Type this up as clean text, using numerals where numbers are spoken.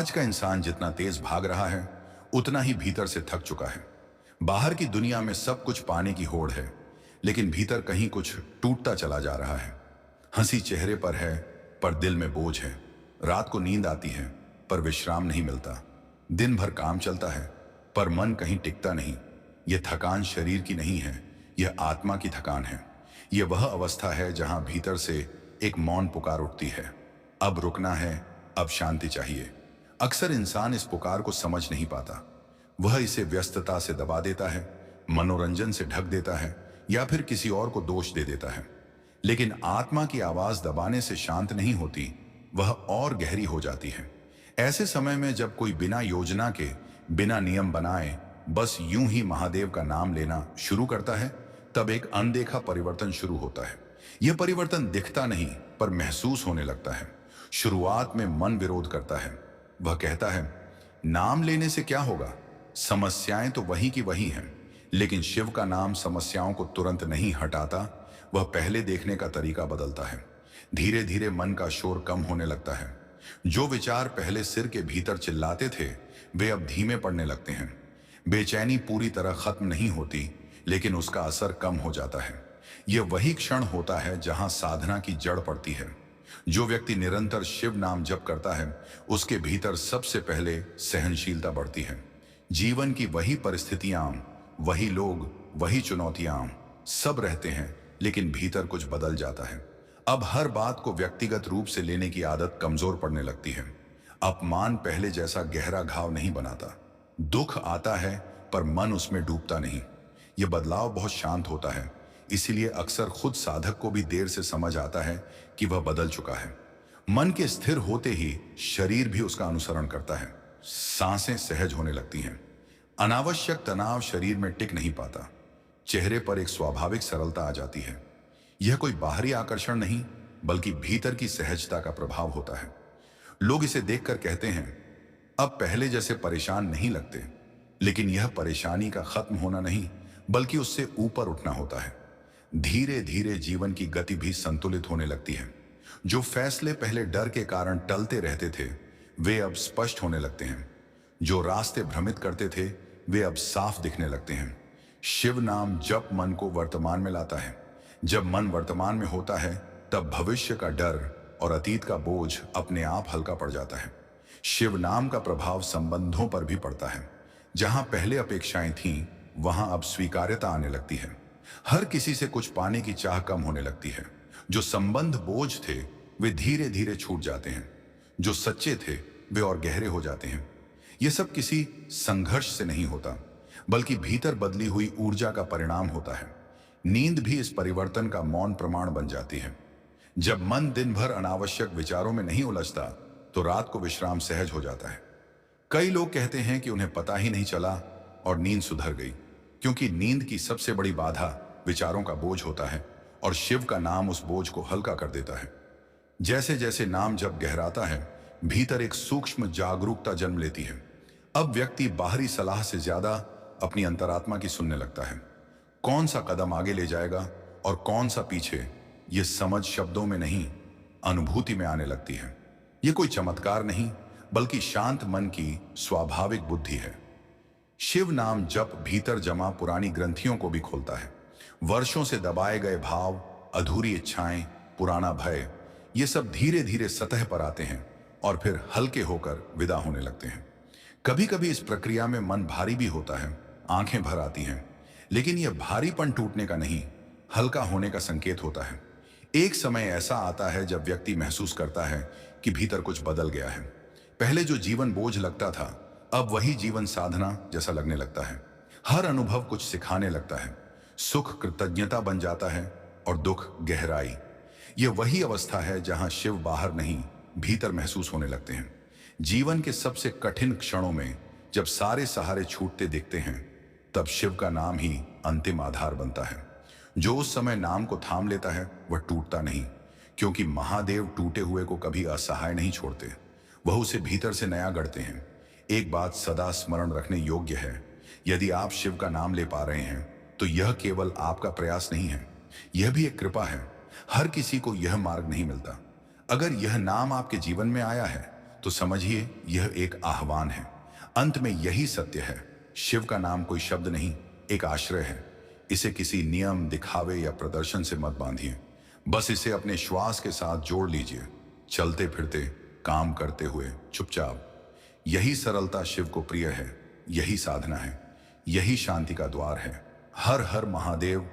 आज का इंसान जितना तेज भाग रहा है उतना ही भीतर से थक चुका है। बाहर की दुनिया में सब कुछ पाने की होड़ है, लेकिन भीतर कहीं कुछ टूटता चला जा रहा है। हंसी चेहरे पर है, पर दिल में बोझ है। रात को नींद आती है, पर विश्राम नहीं मिलता। दिन भर काम चलता है, पर मन कहीं टिकता नहीं। यह थकान शरीर की नहीं है, यह आत्मा की थकान है। यह वह अवस्था है जहां भीतर से एक मौन पुकार उठती है, अब रुकना है, अब शांति चाहिए। अक्सर इंसान इस पुकार को समझ नहीं पाता। वह इसे व्यस्तता से दबा देता है, मनोरंजन से ढक देता है, या फिर किसी और को दोष दे देता है। लेकिन आत्मा की आवाज दबाने से शांत नहीं होती, वह और गहरी हो जाती है। ऐसे समय में जब कोई बिना योजना के, बिना नियम बनाए, बस यूं ही महादेव का नाम लेना शुरू करता है, तब एक अनदेखा परिवर्तन शुरू होता है। यह परिवर्तन दिखता नहीं, पर महसूस होने लगता है। शुरुआत में मन विरोध करता है। वह कहता है, नाम लेने से क्या होगा, समस्याएं तो वही की वही हैं। लेकिन शिव का नाम समस्याओं को तुरंत नहीं हटाता, वह पहले देखने का तरीका बदलता है। धीरे धीरे मन का शोर कम होने लगता है। जो विचार पहले सिर के भीतर चिल्लाते थे, वे अब धीमे पड़ने लगते हैं। बेचैनी पूरी तरह खत्म नहीं होती, लेकिन उसका असर कम हो जाता है। यह वही क्षण होता है जहां साधना की जड़ पड़ती है। जो व्यक्ति निरंतर शिव नाम जप करता है, उसके भीतर सबसे पहले सहनशीलता बढ़ती है। जीवन की वही परिस्थितियां, वही लोग, वही चुनौतियां, सब रहते हैं, लेकिन भीतर कुछ बदल जाता है। अब हर बात को व्यक्तिगत रूप से लेने की आदत कमजोर पड़ने लगती है। अपमान पहले जैसा गहरा घाव नहीं बनाता। दुख आता है, पर मन उसमें डूबता नहीं। यह बदलाव बहुत शांत होता है, इसीलिए अक्सर खुद साधक को भी देर से समझ आता है कि वह बदल चुका है। मन के स्थिर होते ही शरीर भी उसका अनुसरण करता है। सांसें सहज होने लगती हैं। अनावश्यक तनाव शरीर में टिक नहीं पाता। चेहरे पर एक स्वाभाविक सरलता आ जाती है। यह कोई बाहरी आकर्षण नहीं, बल्कि भीतर की सहजता का प्रभाव होता है। लोग इसे देखकर कहते हैं, अब पहले जैसे परेशान नहीं लगते। लेकिन यह परेशानी का खत्म होना नहीं, बल्कि उससे ऊपर उठना होता है। धीरे धीरे जीवन की गति भी संतुलित होने लगती है। जो फैसले पहले डर के कारण टलते रहते थे, वे अब स्पष्ट होने लगते हैं। जो रास्ते भ्रमित करते थे, वे अब साफ दिखने लगते हैं। शिव नाम जप मन को वर्तमान में लाता है। जब मन वर्तमान में होता है, तब भविष्य का डर और अतीत का बोझ अपने आप हल्का पड़ जाता है। शिव नाम का प्रभाव संबंधों पर भी पड़ता है। जहां पहले अपेक्षाएं थीं, वहां अब स्वीकार्यता आने लगती है। हर किसी से कुछ पाने की चाह कम होने लगती है। जो संबंध बोझ थे, वे धीरे धीरे छूट जाते हैं। जो सच्चे थे, वे और गहरे हो जाते हैं। यह सब किसी संघर्ष से नहीं होता, बल्कि भीतर बदली हुई ऊर्जा का परिणाम होता है। नींद भी इस परिवर्तन का मौन प्रमाण बन जाती है। जब मन दिन भर अनावश्यक विचारों में नहीं उलझता, तो रात को विश्राम सहज हो जाता है। कई लोग कहते हैं कि उन्हें पता ही नहीं चला और नींद सुधर गई, क्योंकि नींद की सबसे बड़ी बाधा विचारों का बोझ होता है, और शिव का नाम उस बोझ को हल्का कर देता है। जैसे जैसे नाम जब गहराता है, भीतर एक सूक्ष्म जागरूकता जन्म लेती है। अब व्यक्ति बाहरी सलाह से ज्यादा अपनी अंतरात्मा की सुनने लगता है। कौन सा कदम आगे ले जाएगा और कौन सा पीछे, यह समझ शब्दों में नहीं, अनुभूति में आने लगती है। यह कोई चमत्कार नहीं, बल्कि शांत मन की स्वाभाविक बुद्धि है। शिव नाम जप भीतर जमा पुरानी ग्रंथियों को भी खोलता है। वर्षों से दबाए गए भाव, अधूरी इच्छाएं, पुराना भय, ये सब धीरे धीरे सतह पर आते हैं और फिर हल्के होकर विदा होने लगते हैं। कभी कभी इस प्रक्रिया में मन भारी भी होता है, आंखें भर आती हैं, लेकिन यह भारीपन टूटने का नहीं, हल्का होने का संकेत होता है। एक समय ऐसा आता है जब व्यक्ति महसूस करता है कि भीतर कुछ बदल गया है। पहले जो जीवन बोझ लगता था, अब वही जीवन साधना जैसा लगने लगता है। हर अनुभव कुछ सिखाने लगता है। सुख कृतज्ञता बन जाता है और दुख गहराई। यह वही अवस्था है जहां शिव बाहर नहीं, भीतर महसूस होने लगते हैं। जीवन के सबसे कठिन क्षणों में जब सारे सहारे छूटते दिखते हैं, तब शिव का नाम ही अंतिम आधार बनता है। जो उस समय नाम को थाम लेता है, वह टूटता नहीं, क्योंकि महादेव टूटे हुए को कभी असहाय नहीं छोड़ते। वह उसे भीतर से नया गढ़ते हैं। एक बात सदा स्मरण रखने योग्य है, यदि आप शिव का नाम ले पा रहे हैं, तो यह केवल आपका प्रयास नहीं है, यह भी एक कृपा है। हर किसी को यह मार्ग नहीं मिलता। अगर यह नाम आपके जीवन में आया है, तो समझिए यह एक आह्वान है। अंत में यही सत्य है, शिव का नाम कोई शब्द नहीं, एक आश्रय है। इसे किसी नियम, दिखावे या प्रदर्शन से मत बांधिए। बस इसे अपने श्वास के साथ जोड़ लीजिए, चलते फिरते, काम करते हुए, चुपचाप। यही सरलता शिव को प्रिय है, यही साधना है, यही शांति का द्वार है। हर हर महादेव।